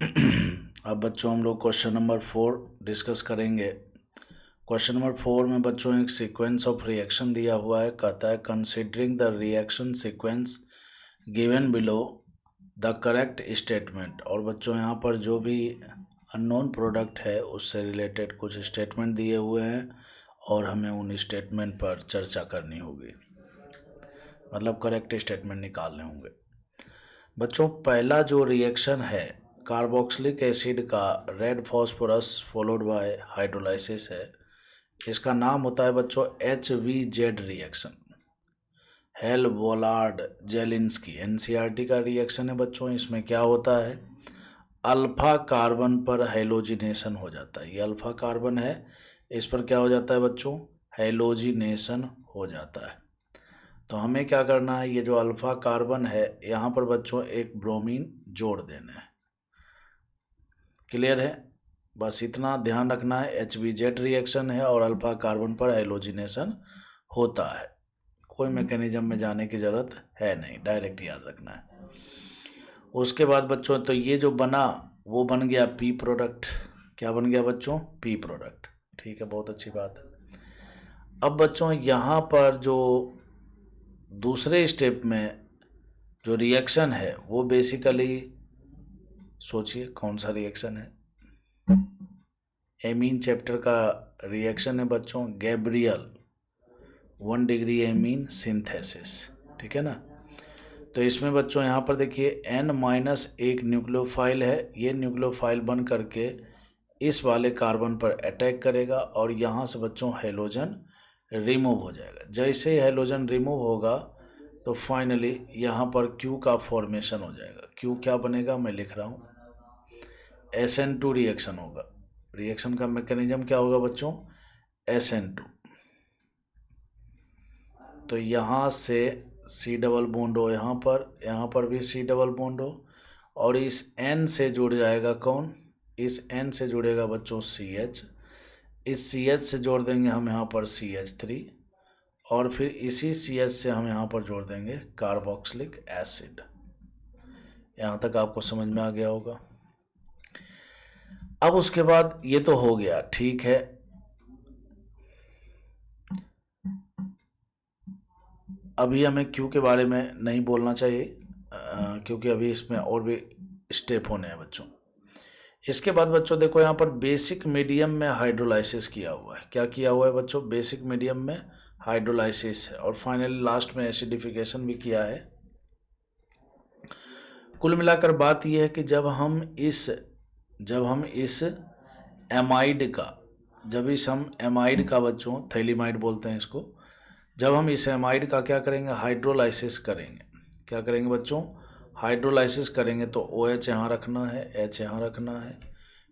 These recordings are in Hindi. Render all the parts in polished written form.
अब बच्चों हम लोग क्वेश्चन नंबर 4 डिस्कस करेंगे। क्वेश्चन नंबर 4 में बच्चों एक सीक्वेंस ऑफ रिएक्शन दिया हुआ है। कहता है considering the reaction sequence given below the correct statement. और बच्चों यहाँ पर जो भी अननोन प्रोडक्ट है उससे रिलेटेड कुछ स्टेटमेंट दिए हुए हैं और हमें उन स्टेटमेंट पर चर्चा करनी होगी, मतलब करेक्ट स्टेटमेंट निकालने होंगे। बच्चों पहला जो रिएक्शन है कार्बोक्सिलिक एसिड का red phosphorus followed by hydrolysis है। इसका नाम होता है बच्चों HVZ reaction. Hell Volhard Zelinsky NCERT का रिएक्शन है बच्चों। इसमें क्या होता है, अल्फा कार्बन पर हैलोजिनेशन हो जाता है। ये अल्फा कार्बन है, इस पर क्या हो जाता है बच्चों, हैलोजिनेशन हो जाता है। तो हमें क्या करना है, ये जो अल्फा कार्बन है यहाँ पर बच्चों एक ब्रोमीन जोड़ देना है। क्लियर है, बस इतना ध्यान रखना है। HVZ रिएक्शन है और अल्फा कार्बन पर हैलोजिनेशन होता है। कोई मैकेनिज्म में जाने की ज़रूरत है नहीं, डायरेक्ट याद रखना है। उसके बाद बच्चों तो ये जो बना वो बन गया P प्रोडक्ट। क्या बन गया बच्चों, P प्रोडक्ट। ठीक है, बहुत अच्छी बात है। अब बच्चों यहाँ पर जो दूसरे स्टेप में जो रिएक्शन है वो बेसिकली सोचिए कौन सा रिएक्शन है। एमीन चैप्टर का रिएक्शन है बच्चों गैब्रियल 1 डिग्री एमीन सिंथेसिस। ठीक है ना। तो इसमें बच्चों यहाँ पर देखिए N-1 न्यूक्लियोफाइल है। ये न्यूक्लियोफाइल बन करके इस वाले कार्बन पर अटैक करेगा और यहाँ से बच्चों हैलोजन रिमूव हो जाएगा। जैसे ही हैलोजन रिमूव होगा तो फाइनली यहाँ पर Q का फॉर्मेशन हो जाएगा। Q क्या बनेगा, मैं लिख रहा हूँ, SN2 रिएक्शन होगा। रिएक्शन का मैकेनिज्म क्या होगा बच्चों, SN2। तो यहाँ से C डबल बॉन्ड हो, यहाँ पर भी C डबल बॉन्ड हो, और इस N से जुड़ जाएगा कौन, इस N से जुड़ेगा बच्चों CH। इस CH से जोड़ देंगे हम यहाँ पर CH3, और फिर इसी CH से हम यहाँ पर जोड़ देंगे कार्बोक्सिलिक एसिड। यहाँ तक आपको समझ में आ गया होगा। अब उसके बाद ये तो हो गया, ठीक है। अभी हमें Q के बारे में नहीं बोलना चाहिए क्योंकि अभी इसमें और भी स्टेप होने हैं बच्चों। इसके बाद बच्चों देखो यहाँ पर बेसिक मीडियम में हाइड्रोलाइसिस किया हुआ है। क्या किया हुआ है बच्चों, बेसिक मीडियम में हाइड्रोलाइसिस है, और फाइनली लास्ट में एसिडिफिकेशन भी किया है। कुल मिलाकर बात यह है कि जब हम इस एमाइड का बच्चों थैलीमाइड बोलते हैं इसको, जब हम इस एमाइड का क्या करेंगे, हाइड्रोलाइसिस करेंगे। क्या करेंगे बच्चों, हाइड्रोलाइसिस करेंगे। तो OH यहाँ रखना है, H यहाँ रखना है,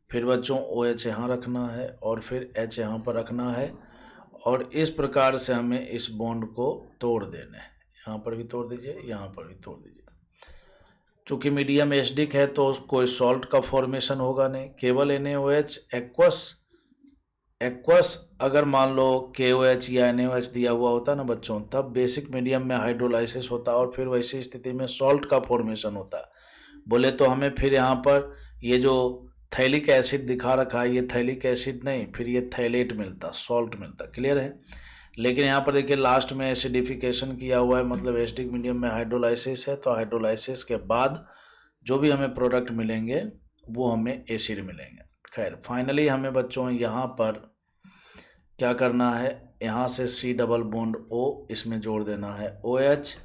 फिर बच्चों OH यहाँ रखना है, और फिर H यहाँ पर रखना है, और इस प्रकार से हमें इस बॉन्ड को तोड़ देना है। यहाँ पर भी तोड़ दीजिए, यहाँ पर भी तोड़ दीजिए। चूँकि मीडियम एसिडिक है तो कोई सॉल्ट का फॉर्मेशन होगा नहीं, केवल NaOH एक्वस अगर मान लो KOH या NaOH दिया हुआ होता ना बच्चों, तब बेसिक मीडियम में हाइड्रोलाइसिस होता और फिर वैसी स्थिति में सॉल्ट का फॉर्मेशन होता। बोले तो हमें फिर यहाँ पर ये जो थैलिक एसिड दिखा रखा है, ये थैलिक एसिड नहीं, फिर ये थैलेट मिलता, सॉल्ट मिलता। क्लियर है। लेकिन यहाँ पर देखिए लास्ट में एसिडिफिकेशन किया हुआ है, मतलब एसिडिक मीडियम में हाइड्रोलाइसिस है। तो हाइड्रोलाइसिस के बाद जो भी हमें प्रोडक्ट मिलेंगे वो हमें एसिड मिलेंगे। खैर फाइनली हमें बच्चों यहाँ पर क्या करना है, यहाँ से C डबल बॉन्ड O इसमें जोड़ देना है OH,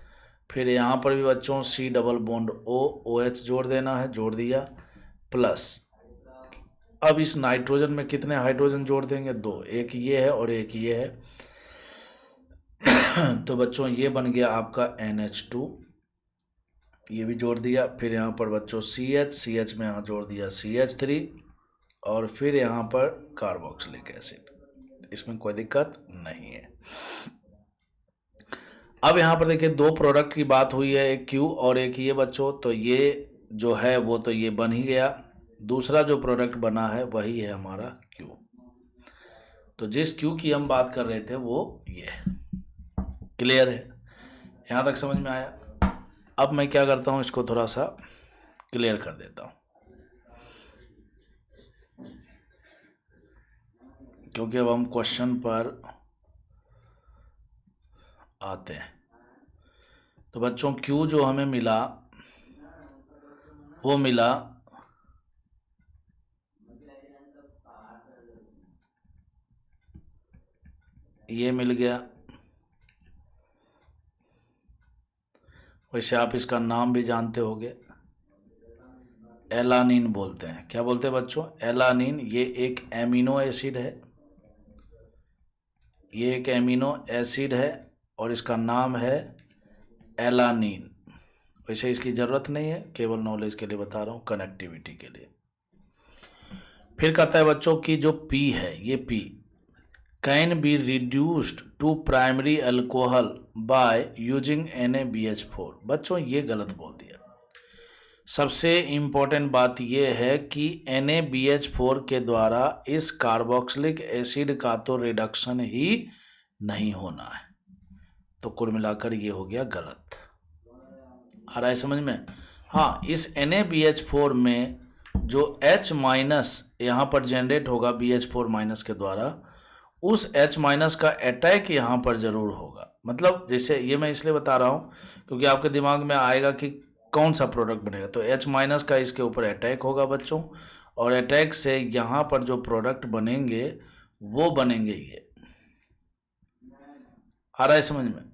फिर यहाँ पर भी बच्चों C double bond O OH जोड़ देना है, जोड़ दिया, प्लस अब इस नाइट्रोजन में कितने हाइड्रोजन जोड़ देंगे, 2, एक ये है और एक ये है। तो बच्चों ये बन गया आपका NH2, ये भी जोड़ दिया। फिर यहाँ पर बच्चों CH में यहाँ जोड़ दिया CH3, और फिर यहाँ पर कार्बोक्सिलिक एसिड। इसमें कोई दिक्कत नहीं है। अब यहाँ पर देखिए 2 प्रोडक्ट की बात हुई है, एक Q और एक ये बच्चों। तो ये जो है वो तो ये बन ही गया। दूसरा जो प्रोडक्ट बना है वही है हमारा Q। तो जिस Q की हम बात कर रहे थे वो ये है। क्लियर है, यहाँ तक समझ में आया। अब मैं क्या करता हूँ, इसको थोड़ा सा क्लियर कर देता हूँ। क्योंकि अब हम क्वेश्चन पर आते हैं। तो बच्चों Q जो हमें मिला वो मिला ये मिल गया। वैसे आप इसका नाम भी जानते होंगे, एलानिन बोलते हैं। क्या बोलते हैं बच्चों? एलानिन। ये एक एमिनो एसिड है, ये एक एमिनो एसिड है और इसका नाम है एलानिन। वैसे इसकी ज़रूरत नहीं है, केवल नॉलेज के लिए बता रहा हूँ, कनेक्टिविटी के लिए। फिर कहता है बच्चों कि जो P है, ये P can be reduced to primary alcohol by using NaBH4। बच्चों ये गलत बोल दिया। सबसे इम्पोर्टेंट बात यह है कि NaBH4 के द्वारा इस कार्बोक्सिलिक एसिड का तो रिडक्शन ही नहीं होना है। तो कुल मिलाकर ये हो गया गलत। आ रहा है समझ में? हाँ, इस NaBH4 में जो H माइनस यहाँ पर जनरेट होगा BH4 माइनस के द्वारा, उस H माइनस का अटैक यहाँ पर जरूर होगा। मतलब जैसे ये मैं इसलिए बता रहा हूँ क्योंकि आपके दिमाग में आएगा कि कौन सा प्रोडक्ट बनेगा। तो H माइनस का इसके ऊपर अटैक होगा बच्चों, और अटैक से यहाँ पर जो प्रोडक्ट बनेंगे वो बनेंगे ये। आ रहा है समझ में?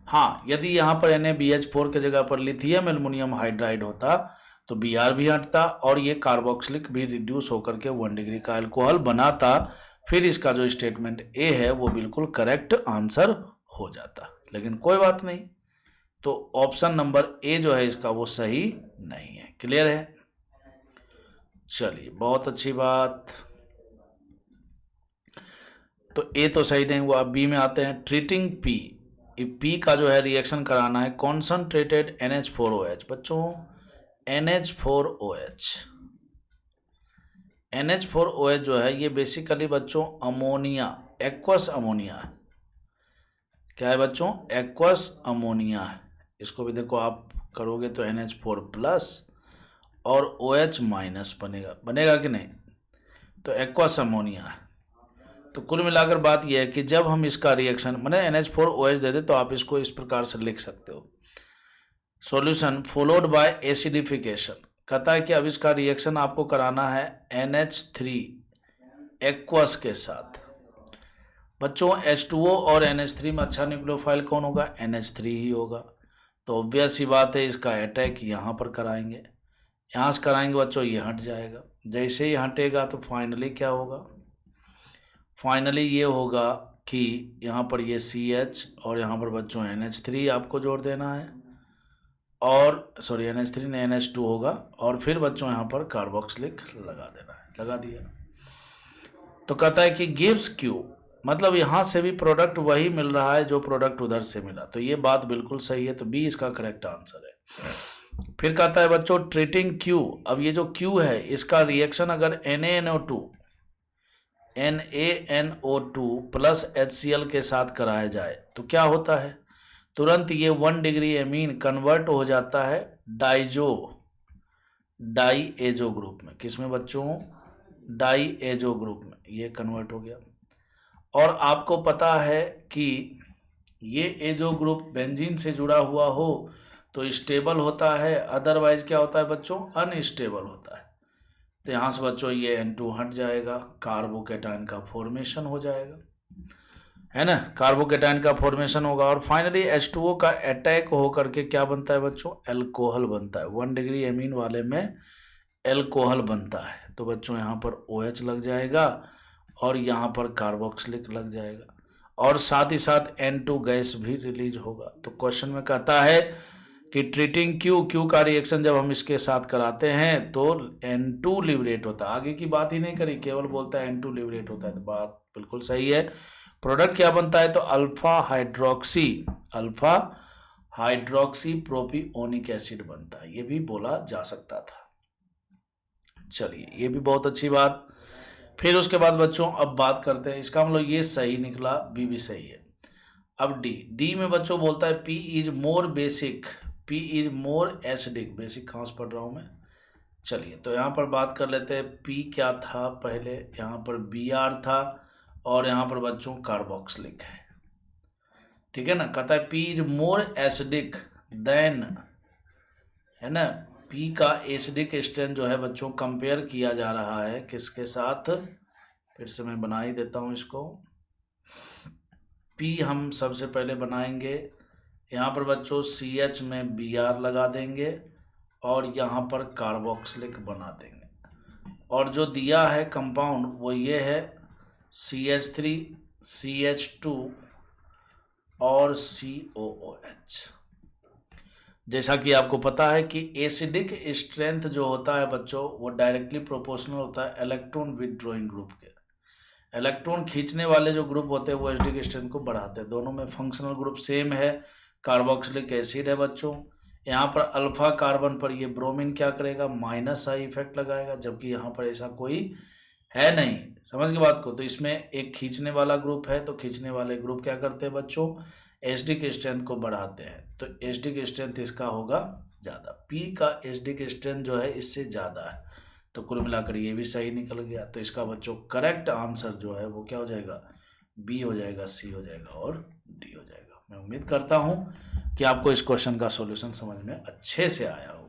हाँ, यदि यहाँ पर NaBH4 के जगह पर लिथियम एल्युमिनियम हाइड्राइड होता तो Br भी हटता और ये कार्बोक्सिलिक भी रिड्यूस होकर के 1 डिग्री का अल्कोहल बनाता। फिर इसका जो स्टेटमेंट ए है वो बिल्कुल करेक्ट आंसर हो जाता। लेकिन कोई बात नहीं, तो ऑप्शन नंबर ए जो है इसका वो सही नहीं है। क्लियर है? चलिए, बहुत अच्छी बात। तो ए तो सही नहीं हुआ। अब बी में आते हैं। ट्रीटिंग पी, पी का जो है रिएक्शन कराना है कॉन्सनट्रेटेड NH4OH। बच्चों NH4OH, NH4OH जो है ये बेसिकली बच्चों अमोनिया, एक्वस अमोनिया है। क्या है बच्चों? एक्वस अमोनिया है। इसको भी देखो आप करोगे तो NH4 प्लस और OH माइनस बनेगा कि नहीं? तो एक्वस अमोनिया है। तो कुल मिलाकर बात यह है कि जब हम इसका रिएक्शन मैंने NH4OH दे दे तो आप इसको इस प्रकार से लिख सकते हो, सॉल्यूशन फॉलोड बाय एसिडिफिकेशन। कहता है कि अब इसका रिएक्शन आपको कराना है NH3 एक्वस के साथ। बच्चों H2O और NH3 में अच्छा न्यूक्लियोफाइल कौन होगा? NH3 ही होगा। तो ऑब्वियस ही बात है, इसका अटैक यहाँ पर कराएंगे। यहाँ से कराएंगे बच्चों, ये हट जाएगा। जैसे ही हटेगा तो फाइनली क्या होगा? फाइनली ये होगा कि यहाँ पर ये CH और यहाँ पर बच्चों NH3 आपको जोड़ देना है, और सॉरी NH3 ने NH2 होगा, और फिर बच्चों यहाँ पर कार्बोक्सिलिक लगा देना है। लगा दिया। तो कहता है कि गिव्स Q, मतलब यहाँ से भी प्रोडक्ट वही मिल रहा है जो प्रोडक्ट उधर से मिला। तो ये बात बिल्कुल सही है, तो बी इसका करेक्ट आंसर है। फिर कहता है बच्चों ट्रीटिंग Q। अब ये जो Q है इसका रिएक्शन अगर NaNO2 प्लस HCl के साथ कराया जाए तो क्या होता है? तुरंत ये 1 डिग्री एमीन कन्वर्ट हो जाता है डाईएजो ग्रुप में। किसमें बच्चों? डाईएजो ग्रुप में ये कन्वर्ट हो गया। और आपको पता है कि ये एजो ग्रुप बेंजीन से जुड़ा हुआ हो तो स्टेबल होता है, अदरवाइज क्या होता है बच्चों? अनस्टेबल होता है। तो यहाँ से बच्चों ये N2 हट जाएगा, कार्बोकेटाइन का फॉर्मेशन हो जाएगा, है ना? कार्बोकेटाइन का फॉर्मेशन होगा और फाइनली H2O का अटैक हो करके क्या बनता है बच्चों? अल्कोहल बनता है। 1 डिग्री एमीन वाले में अल्कोहल बनता है। तो बच्चों यहाँ पर OH लग जाएगा और यहाँ पर कार्बोक्सिलिक लग जाएगा, और साथ ही साथ N2 गैस भी रिलीज होगा। तो क्वेश्चन में कहता है कि ट्रीटिंग Q का रिएक्शन जब हम इसके साथ कराते हैं तो N2 लिबरेट होता है। आगे की बात ही नहीं करी, केवल बोलता है N2 लिबरेट होता है। तो बात बिल्कुल सही है। प्रोडक्ट क्या बनता है? तो अल्फा हाइड्रोक्सी प्रोपियोनिक एसिड बनता है। ये भी बोला जा सकता था। चलिए, ये भी बहुत अच्छी बात। फिर उसके बाद बच्चों अब बात करते हैं, इसका मतलब ये सही निकला, बी भी सही है। अब डी में बच्चों बोलता है P is more acidic. Basic कहाँ से पढ़ रहा हूँ मैं? चलिए, तो यहाँ पर बात कर लेते हैं पी क्या था पहले। यहाँ पर Br था और यहाँ पर बच्चों कार्बोक्सिलिक है, ठीक है ना। कहता है P is more acidic then, है ना। पी का एसिडिक स्ट्रेंथ जो है बच्चों कंपेयर किया जा रहा है किसके साथ, फिर से मैं बना ही देता हूँ इसको। पी हम सबसे पहले बनाएंगे, यहाँ पर बच्चों CH में Br लगा देंगे और यहाँ पर कार्बोक्सिलिक बना देंगे, और जो दिया है कंपाउंड वो ये है CH3 CH2 और COOH। जैसा कि आपको पता है कि एसिडिक स्ट्रेंथ जो होता है बच्चों वो डायरेक्टली प्रोपोर्शनल होता है इलेक्ट्रॉन विथड्रॉइंग ग्रुप के। इलेक्ट्रॉन खींचने वाले जो ग्रुप होते हैं वो एसिडिक स्ट्रेंथ को बढ़ाते हैं। दोनों में फंक्शनल ग्रुप सेम है, कार्बोक्सिलिक एसिड है बच्चों। यहाँ पर अल्फा कार्बन पर ये ब्रोमीन क्या करेगा, माइनस आई इफेक्ट लगाएगा, जबकि यहाँ पर ऐसा कोई है नहीं। समझ गए बात को। तो इसमें एक खींचने वाला ग्रुप है, तो खींचने वाले ग्रुप क्या करते हैं बच्चों, एसिडिक स्ट्रेंथ को बढ़ाते हैं। तो एसिडिक स्ट्रेंथ इसका होगा ज़्यादा, पी का एसिडिक स्ट्रेंथ जो है इससे ज़्यादा है। तो कुल मिलाकर ये भी सही निकल गया। तो इसका बच्चों करेक्ट आंसर जो है वो क्या हो जाएगा, बी हो जाएगा, सी हो जाएगा और डी हो जाएगा। मैं उम्मीद करता हूँ कि आपको इस क्वेश्चन का सॉल्यूशन समझ में अच्छे से आया हो।